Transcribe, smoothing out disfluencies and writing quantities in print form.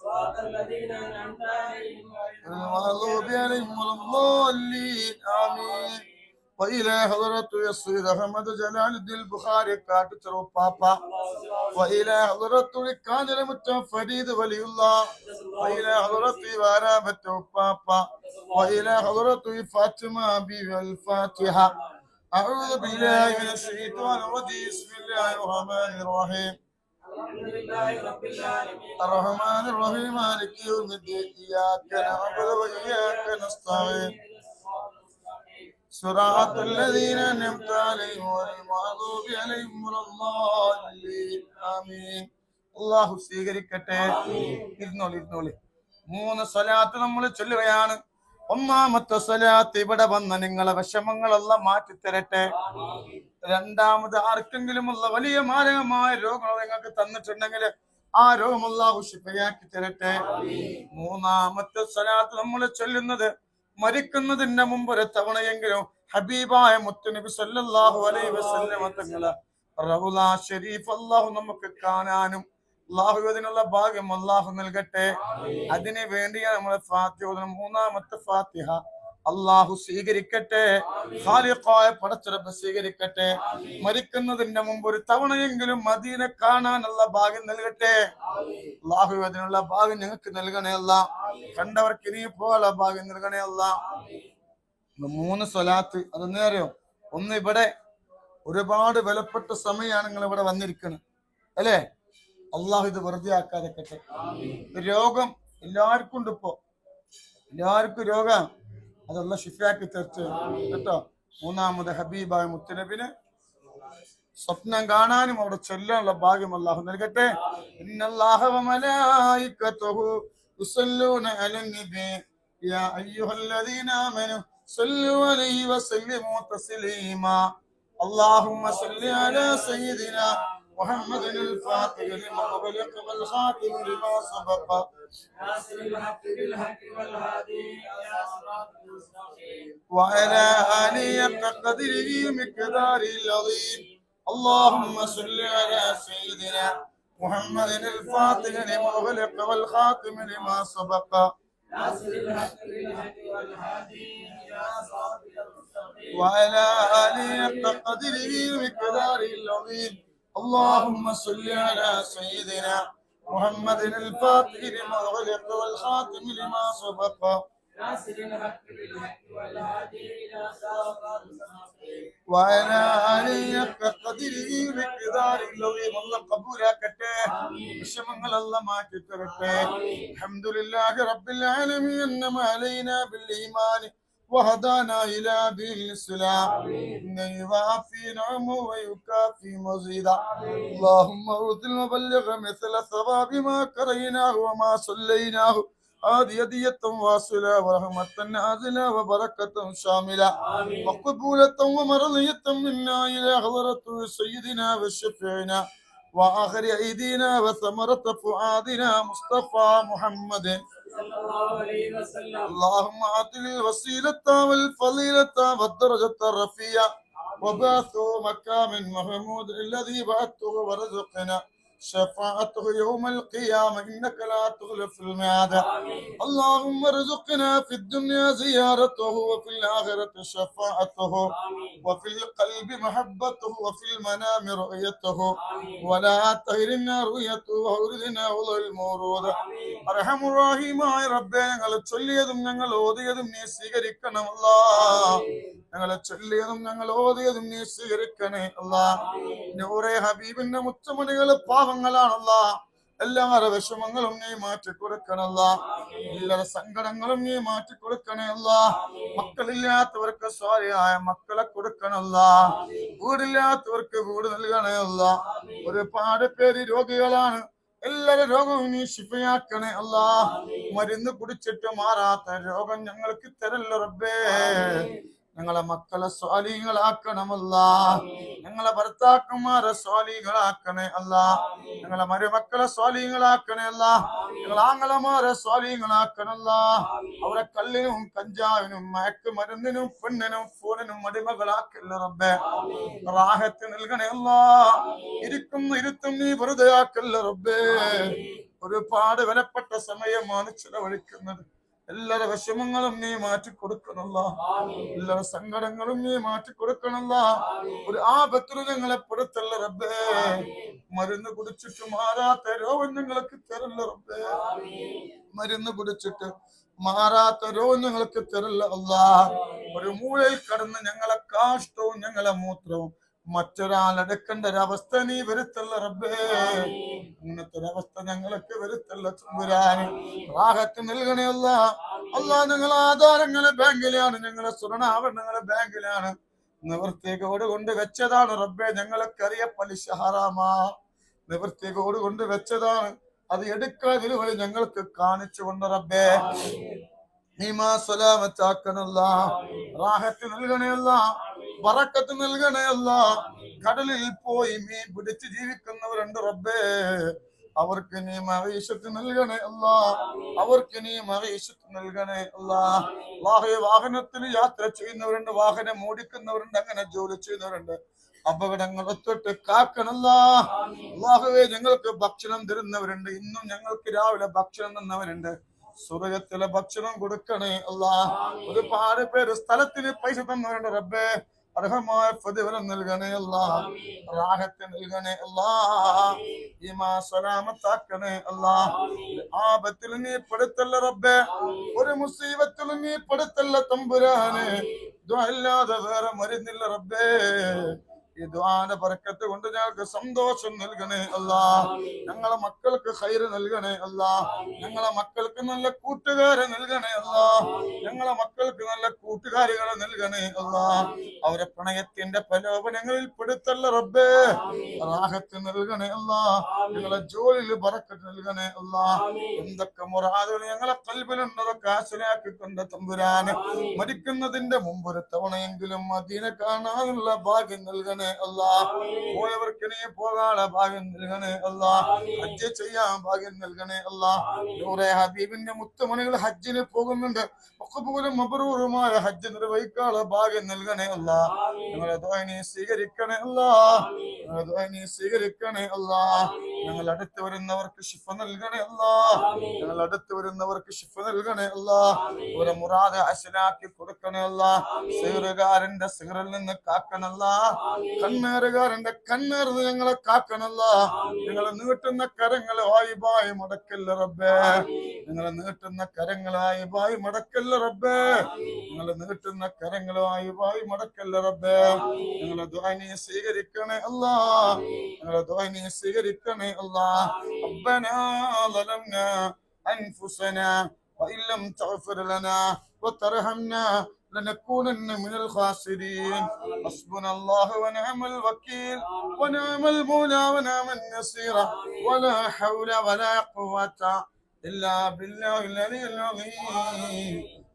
صراط الذين أنعمت عليهم غير المغضوب عليهم ولا الضالين آمين. وإلى حضرة السيد أحمد جلال الدين البخاري كاتب بابا. وإلى حضرة الكادر فريد ولي الله. وإلى حضرة وارامة بابا. وإلى حضرة فاطمة بالفاتحة. أعوذ بالله من الشيطان الرجيم. بسم الله الرحمن الرحيم. الحمد لله رب العالمين الرحمن الرحيم مالك يوم الدين. إياك نعبد وإياك نستعين. صراط الذين أنعمت عليهم غير المغضوب عليهم ولا الضالين آمين. അല്ലാഹു സ്വീകരിക്കട്ടെ. ഇരുന്നോളി. 3 സ്വലാത്ത് നമ്മൾ ചൊല്ലുകയാണ്. ഒന്നാമത്തെ സ്വലാത്ത് ഇവിടെ വന്ന നിങ്ങളെ വിഷമങ്ങളെല്ലാം മാറ്റിത്തരട്ടെ. രണ്ടാമത് ആർക്കെങ്കിലും ഉള്ള വലിയ മാരകമായ രോഗങ്ങൾ നിങ്ങൾക്ക് തന്നിട്ടുണ്ടെങ്കിൽ ആ രോഗം അല്ലാഹു ശിഫയാക്കി തരട്ടെ. മൂന്നാമത്തെ സ്വലാത്ത് നമ്മൾ ചൊല്ലുന്നത് മരിക്കുന്നതിന്റെ മുമ്പ് ഒരു തവണയെങ്കിലും ഹബീബായ മുത്തുനബി സല്ലല്ലാഹു അലൈഹി വസല്ലം തങ്ങളെ റൗള ഷരീഫ് അല്ലാഹു നമുക്ക് കാണാനും അല്ലാഹു അതിനുള്ള ഭാഗ്യം അല്ലാഹു നൽകട്ടെ. അതിനു വേണ്ടിയാണ് നമ്മൾ ഫാത്തിഹ ഓതുന്നത്. മൂന്നാമത്തെ ഫാത്തിഹ അല്ലാഹു സ്വീകരിക്കട്ടെ. ഖാലിഖായ പടച്ചറബ് സ്വീകരിക്കട്ടെ. മരിക്കുന്നതിന്റെ മുമ്പ് ഒരു തവണയെങ്കിലും മദീന കാണാനുള്ള ഭാഗ്യം നൽകട്ടെ. അല്ലാഹു അതിനുള്ള ഭാഗ്യം ഞങ്ങൾക്ക് നൽകണേ അല്ലാ. കണ്ടവർക്ക് ഇനി പോലെ ഭാഗ്യം നൽകണേ അല്ലാ. 3 സ്വലാത്ത് അതെന്താ അറിയോ? ഒന്ന് ഇവിടെ ഒരുപാട് വിലപ്പെട്ട സമയമാണ് നിങ്ങൾ ഇവിടെ വന്നിരിക്കുന്നത് അല്ലേ? അള്ളാഹു ഇത് വെറുതെ ആക്കാതെക്കട്ടെ. രോഗം എല്ലാവർക്കും ഉണ്ട്. ഇപ്പോ എല്ലാവർക്കും രോഗം. അതല്ല ഷിഫാക്കി തീർച്ച കേട്ടോ. മൂന്നാമത് ഹബീബായ മുത്തുനബിന് സ്വപ്നം കാണാനും അവിടെ ചൊല്ലാനുള്ള ഭാഗ്യം അല്ലാഹു നൽകട്ടെ. ഇന്നല്ലാഹ വ മലായികതുഹു യുസല്ലൂന അലൻ നബി യാ അയ്യുഹല്ലദീന ആമനു സല്ലു അലൈഹി വസല്ലിമു തസ്ലീമാ. اللهم صل على سيدنا محمد الفاتح لما أغلق والخاتم لما سبق ناصر الحق بالحق والهادي إلى صراط المستقيم وعلى آله حق قدره ومقداره العظيم. اللهم صل على سيدنا محمد الفاتح لما أغلق والخاتم لما سبق ناصر الحق بالحق والهادي إلى صراط المستقيم وعلى آله حق قدره ومقداره العظيم. اللهم صل على سيدنا محمد الفاتح لما أغلق والخاتم لما سبق ناصر الحق بالحق والهادي إلى صراط المستقيم وعلى آله حق قدره ومقداره العظيم. الله قبولكته. വിഷമങ്ങൾ അല്ലാഹു മാറ്റി തരട്ടെ. അൽഹംദുലില്ലാഹി റബ്ബിൽ ആലമീൻ അന്നമ അലൈനാ ബിൽ ഈമാൻ وهدانا إلى دين الإسلام. إنه يوافي نعمه ويكافي مزيدا. اللهم أوت المبلغ مثل ثواب ما قريناه وما صليناه. هدية واصلة ورحمة نازلة وبركة شاملة وقبولة ومرضية منا إلى حضرة سيدنا وشفيعنا وآخر أيدينا وثمرة فؤادنا مصطفى محمد صلى الله عليه وسلم. اللهم أعطه الوسيلة والفضيلة والدرجة الرفيعة وبعثه مكان محمود الذي بعثته ورزقنا شفاعته يوم القيامة إنك لا تخلف الميعاد. اللهم ارزقنا في الدنيا زيارته وفي الآخرة شفاعته وفي القلب محبته وفي المنام رؤيته ولا تهرنا رؤيته وأوردنا ولا المورود. أرحم الراحمين ربنا ഞങ്ങളെ ചൊല്ലിയതും ഞങ്ങൾ ഓതിയതും നീ സ്വീകരിക്കണം അല്ലാഹ്. ഞങ്ങളെ ചൊല്ലിയതും ഞങ്ങൾ ഓതിയതും നീ സ്വീകരിക്കണേ അല്ലാഹ്. നൂറെ ഹബീബിന്റെ മുത്തുമണികൾ പാവങ്ങളാണല്ല. എല്ലാവരുടെ വിഷമങ്ങളും നീ മാറ്റി കൊടുക്കണല്ല. എല്ലാവരുടെ സങ്കടങ്ങളും നീ മാറ്റി കൊടുക്കണല്ല. മക്കളില്ലാത്തവർക്ക് സ്വാലിഹായ മക്കളെ കൊടുക്കണല്ല. വീടില്ലാത്തവർക്ക് വീട് നൽകണയല്ല. ഒരുപാട് പേര് രോഗികളാണ്. എല്ലാവരുടെ രോഗവും നീ ശിഫയാക്കണേ അല്ലാഹ്. മരുന്ന് കുടിച്ചിട്ട് മാറാത്ത രോഗം ഞങ്ങൾക്ക് തരല്ല റബ്ബേ. ഞങ്ങളെ മക്കളെ സ്വാലികളാക്കണമല്ല. ഞങ്ങളെ ഭർത്താക്കന്മാരെ സ്വാലികളാക്കണേ അല്ല. ഞങ്ങളെ മരുമക്കളെ സ്വാലികളാക്കണേ അല്ല. ഞങ്ങളെ ആങ്ങളമാരെ സ്വാലികളാക്കണല്ല. അവരെ കല്ലിനും കഞ്ചാവിനും മയക്കുമരുന്നിനും പെണ്ണിനും ഫോണിനും അടിമകളാക്കല്ല റബ്ബേ. റാഹത്ത് നൽകണേ അല്ല. ഇരിക്കുന്ന ഇരുത്തും നീ വെറുതെ ആക്കല്ല റബ്ബേ. ഒരുപാട് വിലപ്പെട്ട സമയമാണ് ചിലവഴിക്കുന്നത്. എല്ലാവരുടെ വിഷമങ്ങളും നീ മാറ്റി കൊടുക്കണല്ല. എല്ലാവരുടെ സങ്കടങ്ങളും നീ മാറ്റി കൊടുക്കണല്ല. ഒരു ആപത്തിലും ഞങ്ങളെ പെടുത്തല്ല റബ്ബേ. മരുന്ന് കുടിച്ചിട്ട് മാറാത്ത രോഗം ഞങ്ങൾക്ക് തരല്ല റബ്ബേ. മരുന്ന് കുടിച്ചിട്ട് മാറാത്ത രോഗം ഞങ്ങൾക്ക് തരല്ല അല്ലാ. ഒരു മൂലയിൽ കടന്ന് ഞങ്ങളെ കാഷ്ടവും ഞങ്ങളെ മൂത്രവും മറ്റൊരാളെടുക്കേണ്ട ഒരവസ്ഥ നീ വരുത്തല്ല റബ്ബേ. അങ്ങനത്തെ ഒരവസ്ഥ ഞങ്ങൾക്ക് വരുത്തല്ല തമ്പുരാനെ. റാഹത്ത് നൽകണേ അല്ല. അല്ലാ, ഞങ്ങളെ ആധാരങ്ങളെ ബാങ്കിലാണ്, ഞങ്ങളെ സ്വർണ്ണാഭരണങ്ങളെ ബാങ്കിലാണ്. നിവൃത്തികോട് കൊണ്ട് വെച്ചതാണ് റബ്ബേ. ഞങ്ങൾക്കറിയ പലിശ ഹറാമാ. നിവൃത്തികോട് കൊണ്ട് വെച്ചതാണ്. അത് എടുക്കാതിൽ വഴി ഞങ്ങൾക്ക് കാണിച്ചു കൊണ്ട് റബ്ബേ നീമാ സലാമത്താക്കണല്ല. റാഹത്ത് നൽകണയല്ല. ബറക്കത്ത് നൽകണയല്ല. കടലിൽ പോയി മീൻ പിടിച്ച് ജീവിക്കുന്നവരുണ്ട് റബ്ബേ. അവർക്ക് നീ മഹീഷത്ത് നൽകണേ അല്ല. അവർക്ക് നീ മഹീഷത്ത് നൽകണേ അല്ല. വാഹനത്തിൽ യാത്ര ചെയ്യുന്നവരുണ്ട്, വാഹനം ഓടിക്കുന്നവരുണ്ട്, അങ്ങനെ ജോലി ചെയ്യുന്നവരുണ്ട്. അപകടങ്ങളെ തൊട്ട് കാക്കണല്ല. അല്ലാഹുവേ, ഞങ്ങൾക്ക് ഭക്ഷണം തരുന്നവരുണ്ട്. ഇന്നും ഞങ്ങൾക്ക് രാവിലെ ഭക്ഷണം തന്നവരുണ്ട്. സ്വർഗത്തിലെ ഭക്ഷണം കൊടുക്കണേ അല്ലാ. ഒരുപാട് പേര് സ്ഥലത്തിന് പൈസ തന്നവരുണ്ട് റബ്ബേ. അർഹമായ പ്രതിഫലം നൽകണേ അല്ലാ. റാഹത്ത് നൽകണേ അല്ലാ. ഈമാ സലാമത്താക്കണേ അല്ലാ. ആപത്തിൽ നീ പെടുത്തല്ല റബ്ബേ. ഒരു മുസീബത്തിലും നീ പെടുത്തല്ല തമ്പുരാനെ. ദുആ അല്ലാതെ വേറെ മരുന്നില്ല റബ്ബേ. ഈ ദുആന്റെ ബറക്കത്ത് കൊണ്ട് ഞങ്ങൾക്ക് സന്തോഷം നൽകണേ അല്ലാ. ഞങ്ങളെ മക്കൾക്ക് ഖൈറ് നൽകണേ അല്ലാ. ഞങ്ങളെ മക്കൾക്ക് നല്ല കൂട്ടുകാരെ നൽകണേ അല്ലാ. ഞങ്ങളെ മക്കൾക്ക് നല്ല കൂട്ടുകാരികളെ നൽകണേ അല്ലാ. അവരെ പ്രണയത്തിന്റെ പ്രലോഭനങ്ങളിൽ പെടുത്തല്ല റബ്ബേ. റാഹത്ത് നൽകണേ അല്ലാ. ഞങ്ങളെ ജോലിയിൽ ബറക്കത്ത് നൽകണേ അല്ലാ. എന്തൊക്കെ മുറാദുകൾ ഞങ്ങളെ ഖൽബിലുണ്ട് അതൊക്കെ ഹാസിലാക്കിക്കൊണ്ട് തമ്പുരാനെ മരിക്കുന്നതിന്റെ മുമ്പ് ഒരു തവണയെങ്കിലും മദീന കാണാനുള്ള ഭാഗ്യം നൽകണേ അല്ലാ. പോയവർക്ക് നീ പോകാനുള്ള ഭാഗ്യം നൽകണേ അല്ലാ. ഹജ്ജ് ചെയ്യാൻ ഭാഗ്യം നൽകണേ അല്ലാ. നൂറെ ഹബീബിന്റെ മുത്തുമണികൾ ഹജ്ജിന് പോകുന്നുണ്ട്. മഖ്ബൂലും മബ്റൂറുമായ ഹജ്ജ് നിർവഹിക്കാനുള്ള ഭാഗ്യം നൽകണേ അല്ലാ. ഞങ്ങളെ ദുആ നീ സ്വീകരിക്കണേ അല്ലാ. ഞങ്ങളെ ദുആ നീ സ്വീകരിക്കണേ അല്ലാ. ഞങ്ങൾ അടുത്ത് വരുന്നവർക്ക് ശിഫ നൽകണേ അല്ലാ. ഞങ്ങൾ അടുത്ത് വരുന്നവർക്ക് ശിഫ നൽകണേ അല്ലാ. ഒരു മുറാദ് ഹസനാക്കി കൊടുക്കണേ അല്ലാ. സിഹറുകാരന്റെ സിഹറിൽ നിന്ന് കാക്കണല്ലാ. കണ്ണേറുകാരന്റെ കണ്ണേർ ഞങ്ങളെ കാക്കണല്ല. ഞങ്ങളെ നീട്ടുന്ന കരങ്ങളെ വായിബായി മടക്കല്ല റബ്ബേ. ഞങ്ങളെ നീട്ടുന്ന കരങ്ങളെ വായിബായി മടക്കല്ല റബ്ബേ. ഞങ്ങളെ നീട്ടുന്ന കരങ്ങളെ വായിബായി മടക്കല്ല റബ്ബേ. ഞങ്ങളെ ദുആ നീ സ്വീകരിക്കണേ അല്ലാ. ഞങ്ങളെ ദുആ നീ സ്വീകരിക്കണേ അല്ലാ. റബ്ബനാ ളലംനാ അൻഫുസനാ വഇൻ ലം തഗ്ഫിർ ലനാ വതർഹംനാ لنكونن من الخاسرين. حسبنا الله ونعم الوكيل ونعم المولى ونعم النصير ولا حول ولا قوة إلا بالله العلي العظيم.